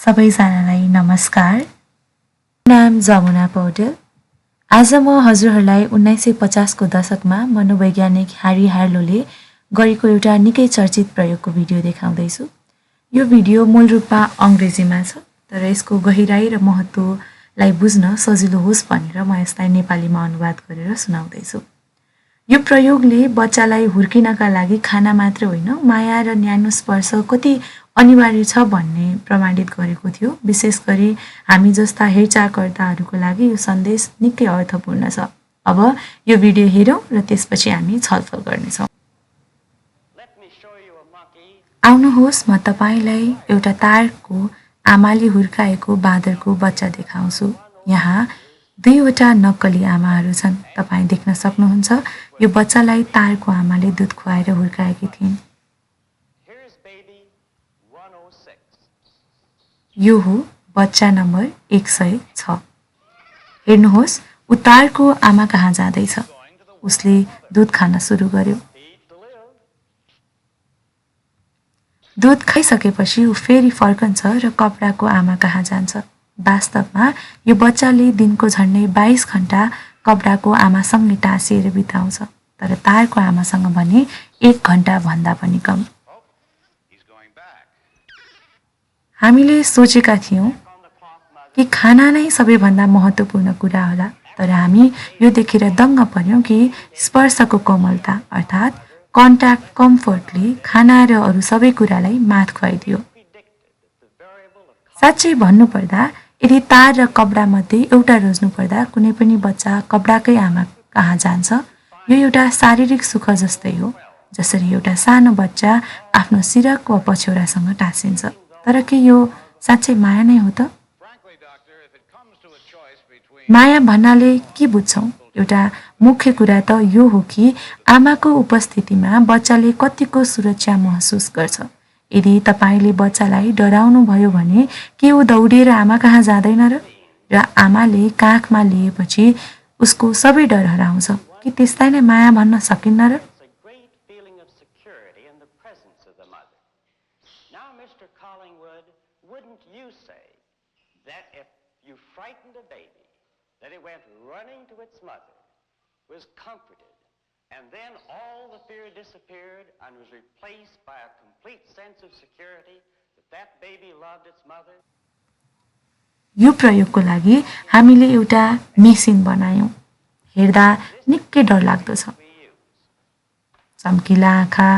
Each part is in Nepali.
सबैजनालाई नमस्कार। नाम जमुना पौडेल। आज म हजुरहरूलाई 1950 को दशकमा मनोवैज्ञानिक ह्यारी हार्लोले गरेको एउटा निकै चर्चित प्रयोगको भिडियो देखाउँदैछु। यो भिडियो मूल रूपमा अङ्ग्रेजीमा छ, तर यसको गहिराई र महत्त्वलाई बुझ्न सजिलो होस् भनेर म यसलाई नेपालीमा अनुवाद गरेर सुनाउँदैछु। यो प्रयोगले बच्चालाई हुर्किनका लागि खाना मात्र होइन, माया र न्यानो स्पर्श कति अनिवार्य छ भन्ने प्रमाणित गरेको थियो। विशेष गरी हामी जस्ता हेरचाहकर्ताहरूको लागि यो सन्देश निकै अर्थपूर्ण छ। अब यो भिडियो हेरौँ र त्यसपछि हामी छलफल गर्नेछौँ। आउनुहोस्, म तपाईलाई एउटा तारको आमाले हुर्काएको बाँदरको बच्चा देखाउँछु। यहाँ दुईवटा नक्कली आमाहरू छन्। तपाईँ देख्न सक्नुहुन्छ यो बच्चालाई तारको आमाले दुध खुवाएर हुर्काएकी थिइन्। यो हो बच्चा नम्बर 106। हेर्नुहोस्, ऊ तारको आमा कहाँ जाँदैछ। उसले दुध खान सुरु गर्यो। दुध खाइसकेपछि ऊ फेरि फर्कन्छ र कपडाको आमा कहाँ जान्छ। वास्तवमा यो बच्चाले दिनको झन्डै 22 घण्टा कपडाको आमासँगै टाँसिएर बिताउँछ, तर तारको आमासँग भने 1 घण्टा भन्दा पनि कम। हामीले सोचेका थियौँ कि खाना नै सबैभन्दा महत्त्वपूर्ण कुरा होला, तर हामी यो देखेर दङ्ग पर्यौँ कि स्पर्शको कोमलता अर्थात् कन्ट्याक्ट कम्फर्टले खाना र अरू सबै कुरालाई मात खुवाइदियो। साँच्चै भन्नुपर्दा यदि तार र कपडामध्ये एउटा रोज्नु पर्दा कुनै पनि बच्चा कपडाकै आमा कहाँ जान्छ। यो एउटा शारीरिक सुख जस्तै हो, जसरी एउटा सानो बच्चा आफ्नो सिरक वा पछ्यौरासँग टाँसिन्छ। तर के यो साँच्चै माया नै हो त? माया भन्नाले के बुझ्छौँ? एउटा मुख्य कुरा त यो हो कि आमाको उपस्थितिमा बच्चाले कतिको सुरक्षा महसुस गर्छ। यदि तपाईले बच्चालाई डराउनु भयो भने के ऊ दौडेर आमा कहाँ जाँदैन र आमाले काखमा लिएपछि उसको सबै डर हराउँछ? कि त्यसलाई नै माया भन्न सकिन्न र? And then all the fear disappeared and was replaced by a complete sense of security that baby loved its mother. यो प्रयोगको लागि हामीले एउटा मेसिन बनायौँ। हेर्दा निकै डरलाग्दो छ। चम्किला आँखा,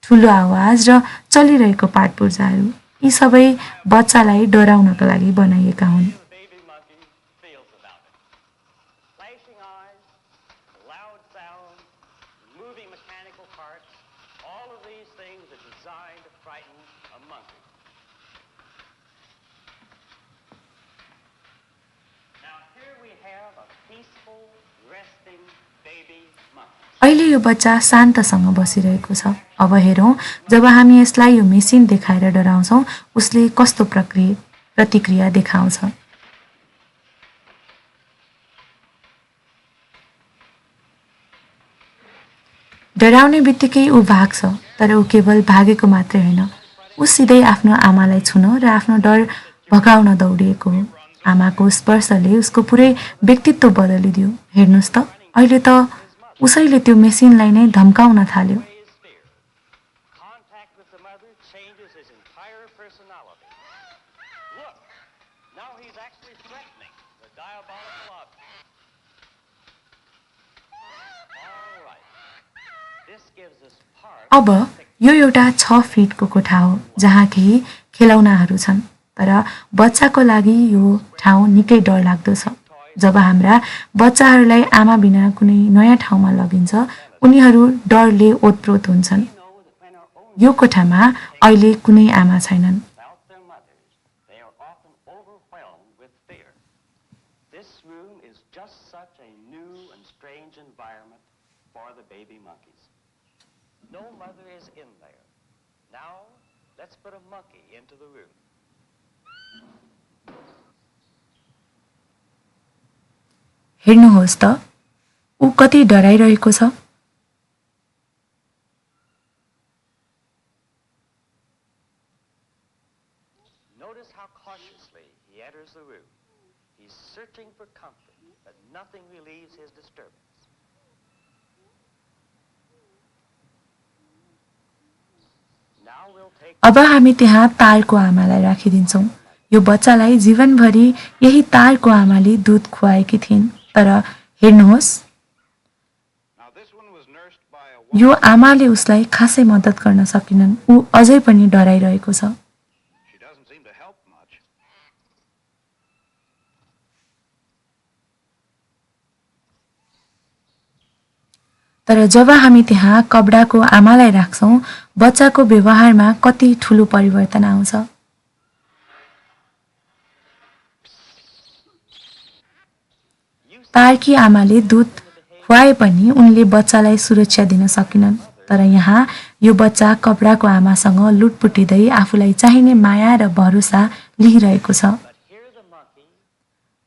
ठुलो आवाज र चलिरहेको पाटपुर्जाहरू, यी सबै बच्चालाई डराउनका लागि बनाइएका हुन्। अहिले यो बच्चा शान्तसँग बसिरहेको छ। अब हेरौँ, जब हामी यसलाई यो मेसिन देखाएर डराउँछौँ, उसले कस्तो प्रतिक्रिया देखाउँछ। डराउने बित्तिकै ऊ भाग्छ, तर ऊ केवल भागेको मात्रै होइन, ऊ सिधै आफ्नो आमालाई छुन र आफ्नो डर भगाउन दौडिएको हो। आमाको स्पर्शले उसको पुरै व्यक्तित्व बदलिदियो। हेर्नुहोस् त, अहिले त उसैले त्यो मेसिनलाई नै धम्काउन थाल्यो। अब यो एउटा 6 फिटको कोठा हो जहाँ केही खेलौनाहरू छन्, तर बच्चाको लागि यो ठाउँ निकै डरलाग्दो छ। जब हाम्रा बच्चाहरूलाई आमा बिना कुनै नयाँ ठाउँमा लगिन्छ, उनीहरू डरले ओतप्रोत हुन्छन्। यो कोठामा अहिले कुनै आमा छैनन्। No mother is in there. Now, let's put a monkey into the room. हेर्नुहोस् त, ऊ कति डराइरहेको छ। Notice how cautiously he enters the room. He's searching for comfort, but nothing relieves his disturbance. Now we'll take अब हामी त्यहाँ तारको आमालाई राखिदिन्छौँ। यो बच्चालाई जीवनभरि यही तारको आमाले दुध खुवाएकी थिइन्। तर हेर्नुहोस्, Now this one was nursed by a यो आमाले उसलाई खासै मद्दत गर्न सकिनन्। ऊ अझै पनि डराइरहेको छ। She doesn't seem to help much. तर जब हामी त्यहाँ कब्डाको आमालाई राख्छौँ, बच्चाको व्यवहारमा कति ठुलो परिवर्तन आउँछ। तारकी आमाले दुध खुवाए पनि उनले बच्चालाई सुरक्षा दिन सकिनन्। तर यहाँ यो बच्चा कब्डाको आमासँग लुटपुटिँदै आफूलाई चाहिने माया र भरोसा लिइरहेको छ। But here the monkey,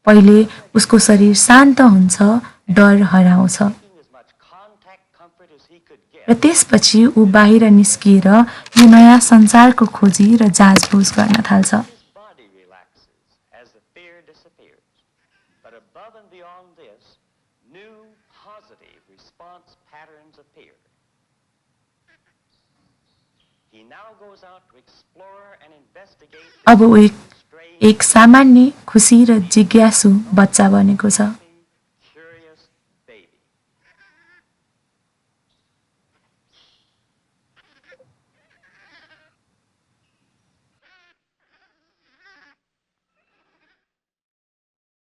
पहिले उसको शरीर शान्त हुन्छ, डर हराउँछ taking as much contact comfort as he could get, र त्यसपछि ऊ बाहिर निस्किएर यो नयाँ संसारको खोजी र जाँचबुझ गर्न थाल्छ। his body relaxes as the fear disappears. But above and beyond this, new positive response patterns appear. He now goes out to explore and investigate अब ऊ strange, एक सामान्य खुसी र जिज्ञासु बच्चा बनेको छ। curious baby.